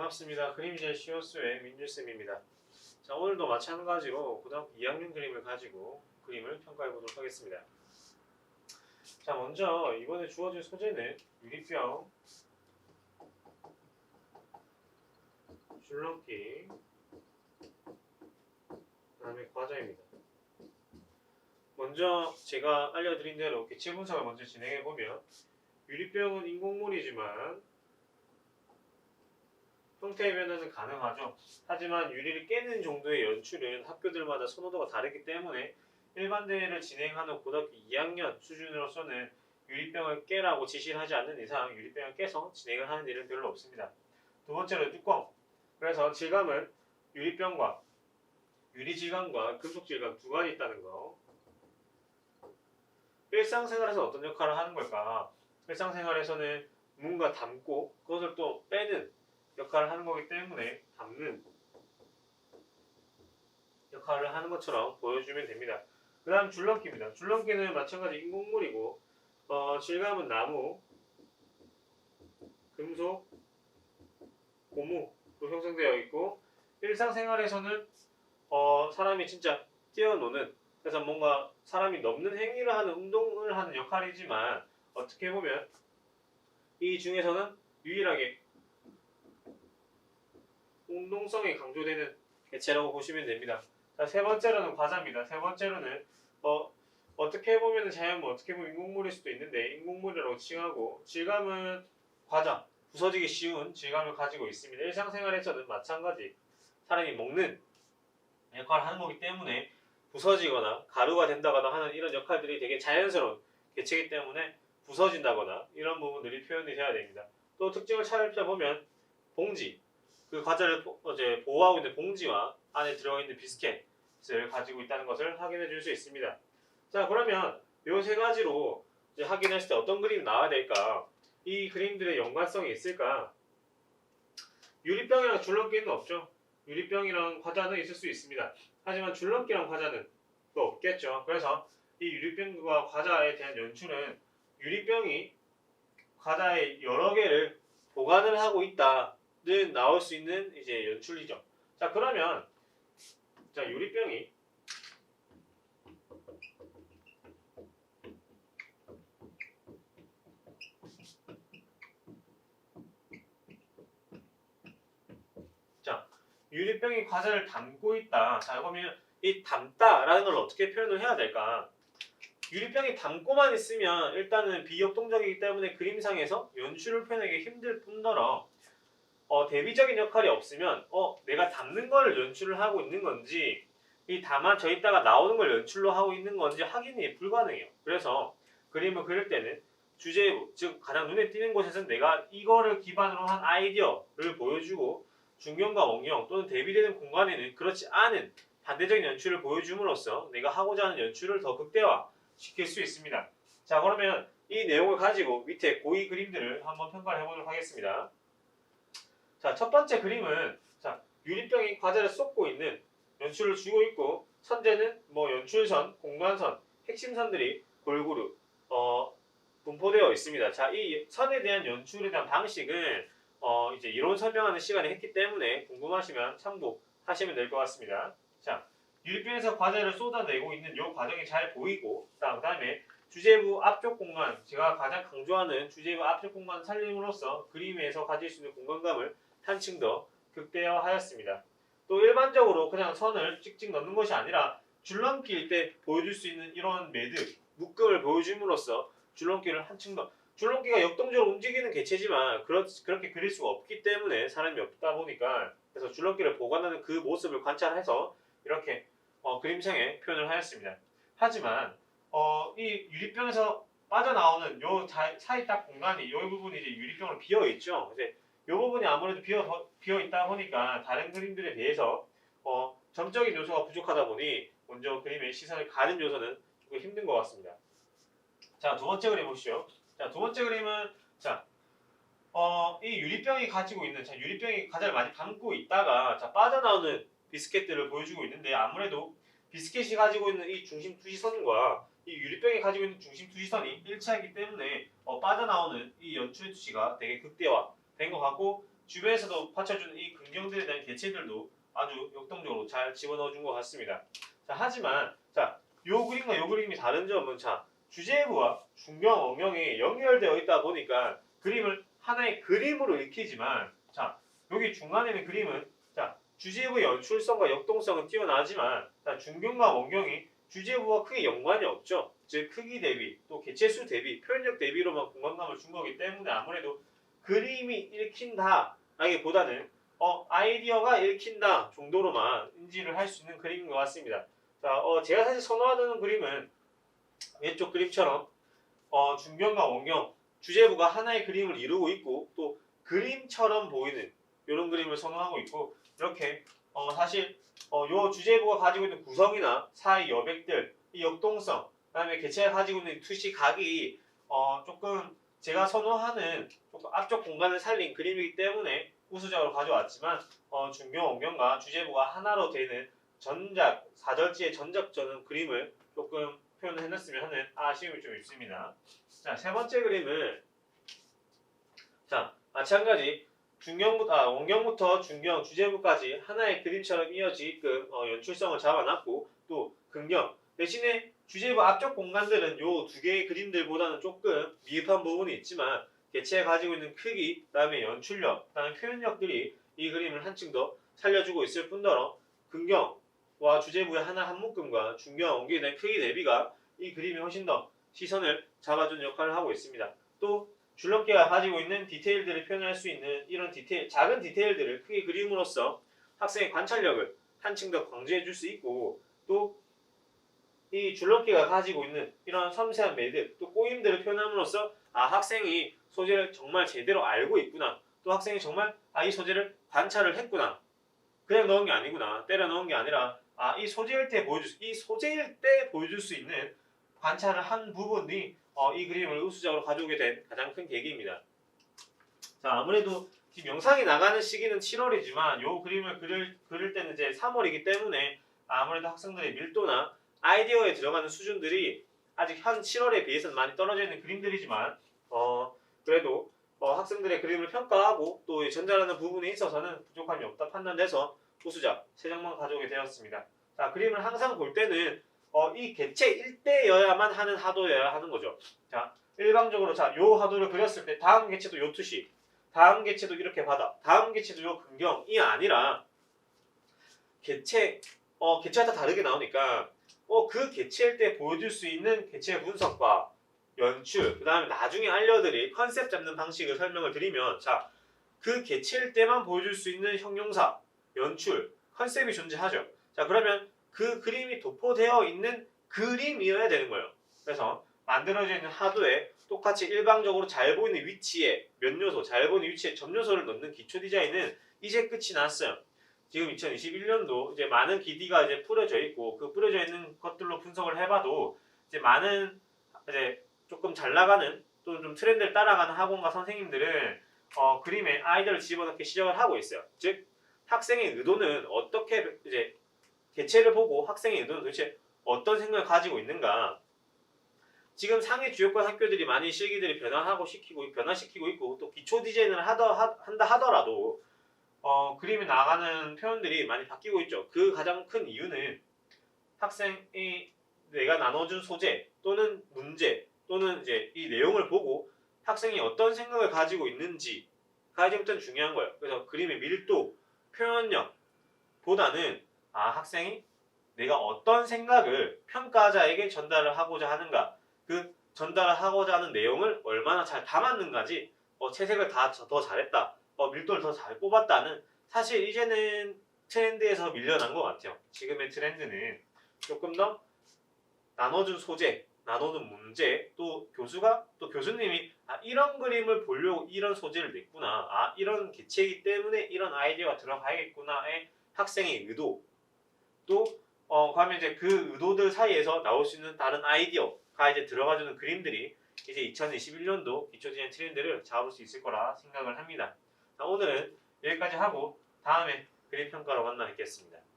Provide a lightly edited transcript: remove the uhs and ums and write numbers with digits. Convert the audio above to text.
반갑습니다. 그림제 시오스의 민주쌤입니다. 자, 오늘도 마찬가지로 고등학교 2학년 그림을 가지고 그림을 평가해 보도록 하겠습니다. 자, 먼저 이번에 주어진 소재는 유리병, 줄넘기, 그 다음에 과자입니다. 먼저 제가 알려드린 대로 개체 분석을 먼저 진행해 보면 유리병은 인공물이지만 형태의 변화는 가능하죠. 하지만 유리를 깨는 정도의 연출은 학교들마다 선호도가 다르기 때문에 일반 대회를 진행하는 고등학교 2학년 수준으로서는 유리병을 깨라고 지시를 하지 않는 이상 유리병을 깨서 진행을 하는 일은 별로 없습니다. 두 번째로 뚜껑. 그래서 질감은 유리병과 유리질감과 금속질감 두 가지 있다는 거. 일상생활에서 어떤 역할을 하는 걸까? 일상생활에서는 뭔가 담고 그것을 또 빼는 역할을 하는 거기 때문에 담는 역할을 하는 것처럼 보여주면 됩니다. 그 다음 줄넘기입니다. 줄넘기는 마찬가지 인공물이고 질감은 나무, 금속, 고무로 형성되어 있고 일상생활에서는 사람이 진짜 뛰어노는 그래서 뭔가 사람이 넘는 행위를 하는 운동을 하는 역할이지만 어떻게 보면 이 중에서는 유일하게 운동성이 강조되는 개체라고 보시면 됩니다. 자, 세 번째로는 과자입니다. 세 번째로는 어떻게 보면 자연물, 어떻게 보면 인공물일 수도 있는데 인공물이라고 칭하고 질감은 과자, 부서지기 쉬운 질감을 가지고 있습니다. 일상생활에서는 마찬가지 사람이 먹는 역할을 하는 거기 때문에 부서지거나 가루가 된다거나 하는 이런 역할들이 되게 자연스러운 개체이기 때문에 부서진다거나 이런 부분들이 표현이 돼야 됩니다. 또 특징을 살펴보면 봉지, 그 과자를 보호하고 있는 봉지와 안에 들어있는 비스켓을 가지고 있다는 것을 확인해 줄 수 있습니다. 자, 그러면 이 세 가지로 이제 확인했을 때 어떤 그림이 나와야 될까? 이 그림들의 연관성이 있을까? 유리병이랑 줄넘기는 없죠. 유리병이랑 과자는 있을 수 있습니다. 하지만 줄넘기랑 과자는 또 없겠죠. 그래서 이 유리병과 과자에 대한 연출은 유리병이 과자의 여러 개를 보관을 하고 있다는 나올 수 있는 이제 연출이죠. 자, 그러면 자, 유리병이 유리병이 과자를 담고 있다. 자, 그러면 이 담다라는 걸 어떻게 표현을 해야 될까? 유리병이 담고만 있으면 일단은 비협동적이기 때문에 그림상에서 연출을 표현하기 힘들 뿐더러 대비적인 역할이 없으면 내가 담는 걸 연출을 하고 있는 건지 이 담아져 있다가 나오는 걸 연출로 하고 있는 건지 확인이 불가능해요. 그래서 그림을 그릴 때는 주제부, 즉 가장 눈에 띄는 곳에서 내가 이거를 기반으로 한 아이디어를 보여주고 중경과 원경 또는 대비되는 공간에는 그렇지 않은 반대적인 연출을 보여줌으로써 내가 하고자 하는 연출을 더 극대화 시킬 수 있습니다. 자, 그러면 이 내용을 가지고 밑에 고이 그림들을 한번 평가를 해보도록 하겠습니다. 자, 첫 번째 그림은 자, 유리병이 과자를 쏟고 있는 연출을 주고 있고 선재는 뭐 연출선, 공간선, 핵심선들이 골고루 분포되어 있습니다. 자, 이 선에 대한 연출에 대한 방식은 이제 이론 설명하는 시간에 했기 때문에 궁금하시면 참고하시면 될 것 같습니다. 자, 유리병에서 과자를 쏟아내고 있는 이 과정이 잘 보이고 그 다음에 주제부 앞쪽 공간, 제가 가장 강조하는 주제부 앞쪽 공간 살림으로써 그림에서 가질 수 있는 공간감을 한층 더 극대화하였습니다. 또 일반적으로 그냥 선을 찍찍 넣는 것이 아니라 줄넘기일 때 보여줄 수 있는 이런 매듭, 묶음을 보여줌으로써 줄넘기를 한층 더 줄넘기가 역동적으로 움직이는 개체지만 그렇게 그릴 수가 없기 때문에 사람이 없다 보니까 그래서 줄넘기를 보관하는 그 모습을 관찰해서 이렇게 그림상에 표현을 하였습니다. 하지만 이 유리병에서 빠져나오는 요 사이 딱 공간이 이 부분이 이제 유리병으로 비어 있죠. 이제 이 부분이 아무래도 비어 있다 보니까 다른 그림들에 비해서 점적인 요소가 부족하다 보니 먼저 그림의 시선을 가는 요소는 조금 힘든 것 같습니다. 자, 두 번째 그림 보시죠. 자, 두 번째 그림은 자, 이 유리병이 가지고 있는 유리병이 과자를 많이 담고 있다가 빠져나오는 비스켓들을 보여주고 있는데 아무래도 비스켓이 가지고 있는 이 중심 투시선과 이 유리병이 가지고 있는 중심 투시선이 일치하기 때문에 빠져나오는 이 연출의 투시가 되게 극대화된 것 같고 주변에서도 받쳐주는 이 근경들에 대한 개체들도 아주 역동적으로 잘 집어넣어준 것 같습니다. 자, 하지만 자, 요 그림과 요 그림이 다른 점은 자, 주제부와 중경, 원경이 연결되어 있다 보니까 그림을 하나의 그림으로 읽히지만 자, 여기 중간에 있는 그림은 자, 주제부의 연출성과 역동성은 뛰어나지만 자, 중경과 원경이 주제부와 크게 연관이 없죠. 즉 크기 대비, 또 개체수 대비, 표현력 대비로만 공간감을 준 거기 때문에 아무래도 그림이 읽힌다라기보다는 아이디어가 읽힌다 정도로만 인지를 할 수 있는 그림인 것 같습니다. 자, 제가 사실 선호하는 그림은 왼쪽 그림처럼 중경과 원경, 주제부가 하나의 그림을 이루고 있고 또 그림처럼 보이는 이런 그림을 선호하고 있고 이렇게 사실 요 주제부가 가지고 있는 구성이나 사이 여백들, 이 역동성, 그다음에 개체가 가지고 있는 투시 각이 조금 제가 선호하는 조금 앞쪽 공간을 살린 그림이기 때문에 우수작으로 가져왔지만 중경, 원경과 주제부가 하나로 되는 전작, 사절지의 전작전은 그림을 조금 표현을 해놨으면 하는 아쉬움이 좀 있습니다. 자, 세 번째 그림은 자, 마찬가지 원경부터 중경, 주제부까지 하나의 그림처럼 이어지게끔 연출성을 잡아놨고 또 근경 대신에 주제부 앞쪽 공간들은 요 두 개의 그림들보다는 조금 미흡한 부분이 있지만 개체가 가지고 있는 크기, 그다음에 연출력, 그다음에 표현력들이 이 그림을 한층 더 살려주고 있을 뿐더러 근경과 주제부의 하나 한 묶음과 중경, 원경에 대한 크기 대비가 이 그림이 훨씬 더 시선을 잡아주는 역할을 하고 있습니다. 또 줄넘기가 가지고 있는 디테일들을 표현할 수 있는 이런 작은 디테일들을 크게 그림으로써 학생의 관찰력을 한층 더 강조해 줄 수 있고 또 이 줄넘기가 가지고 있는 이런 섬세한 매듭 또 꼬임들을 표현함으로써 학생이 소재를 정말 제대로 알고 있구나 또 학생이 정말 이 소재를 관찰을 했구나 그냥 넣은 게 아니구나 때려 넣은 게 아니라 이 소재일 때 보여줄 수 있는 관찰을 한 부분이 이 그림을 우수작으로 가져오게 된 가장 큰 계기입니다. 자, 아무래도 지금 영상이 나가는 시기는 7월이지만 이 그림을 그릴 때는 이제 3월이기 때문에 아무래도 학생들의 밀도나 아이디어에 들어가는 수준들이 아직 한 7월에 비해서는 많이 떨어져 있는 그림들이지만 그래도 학생들의 그림을 평가하고 또 전달하는 부분에 있어서는 부족함이 없다 판단돼서 우수작 3장만 가져오게 되었습니다. 자, 그림을 항상 볼 때는 이 개체 일대여야만 하는 하도여야 하는 거죠. 자, 일방적으로 요 하도를 그렸을 때 다음 개체도 요 투시, 다음 개체도 이렇게 바다, 다음 개체도 요 근경이 아니라 개체가 다 다르게 나오니까 그 개체일 때 보여줄 수 있는 개체 분석과 연출, 그 다음에 나중에 알려드릴 컨셉 잡는 방식을 설명을 드리면 자, 그 개체일 때만 보여줄 수 있는 형용사, 연출, 컨셉이 존재하죠. 자, 그러면 그 그림이 도포되어 있는 그림이어야 되는 거예요. 그래서 만들어져 있는 하도에 똑같이 일방적으로 잘 보이는 위치에 몇 요소, 잘 보이는 위치에 점 요소를 넣는 기초 디자인은 이제 끝이 났어요. 지금 2021년도 이제 많은 기디가 이제 뿌려져 있고 그 뿌려져 있는 것들로 분석을 해봐도 이제 많은 이제 조금 잘 나가는 또는 좀 트렌드를 따라가는 학원과 선생님들은 그림에 아이디어를 집어넣기 시작을 하고 있어요. 즉 학생의 의도는 어떻게 이제 개체를 보고 학생의 의도는 도대체 어떤 생각을 가지고 있는가. 지금 상위 주요권 학교들이 많이 실기들이 변화시키고 있고 또 기초 디자인을 한다 하더라도 그림에 나가는 표현들이 많이 바뀌고 있죠. 그 가장 큰 이유는 학생이 내가 나눠준 소재 또는 문제 또는 이제 이 내용을 보고 학생이 어떤 생각을 가지고 있는지가 이제부터는 중요한 거예요. 그래서 그림의 밀도, 표현력보다는 학생이 내가 어떤 생각을 평가자에게 전달을 하고자 하는가, 그 전달을 하고자 하는 내용을 얼마나 잘 담았는가지 채색을 더 잘했다, 밀도를 더 잘 뽑았다는 사실 이제는 트렌드에서 밀려난 것 같아요. 지금의 트렌드는 조금 더 나눠준 소재, 나눠준 문제, 또 교수님이 이런 그림을 보려고 이런 소재를 냈구나, 이런 개체이기 때문에 이런 아이디어가 들어가야겠구나의 학생의 의도, 또 그러면 이제 그 의도들 사이에서 나올 수 있는 다른 아이디어가 이제 들어가주는 그림들이 이제 2021년도 기초 디자인 트렌드를 잡을 수 있을 거라 생각을 합니다. 자, 오늘은 여기까지 하고 다음에 그림 평가로 만나 뵙겠습니다.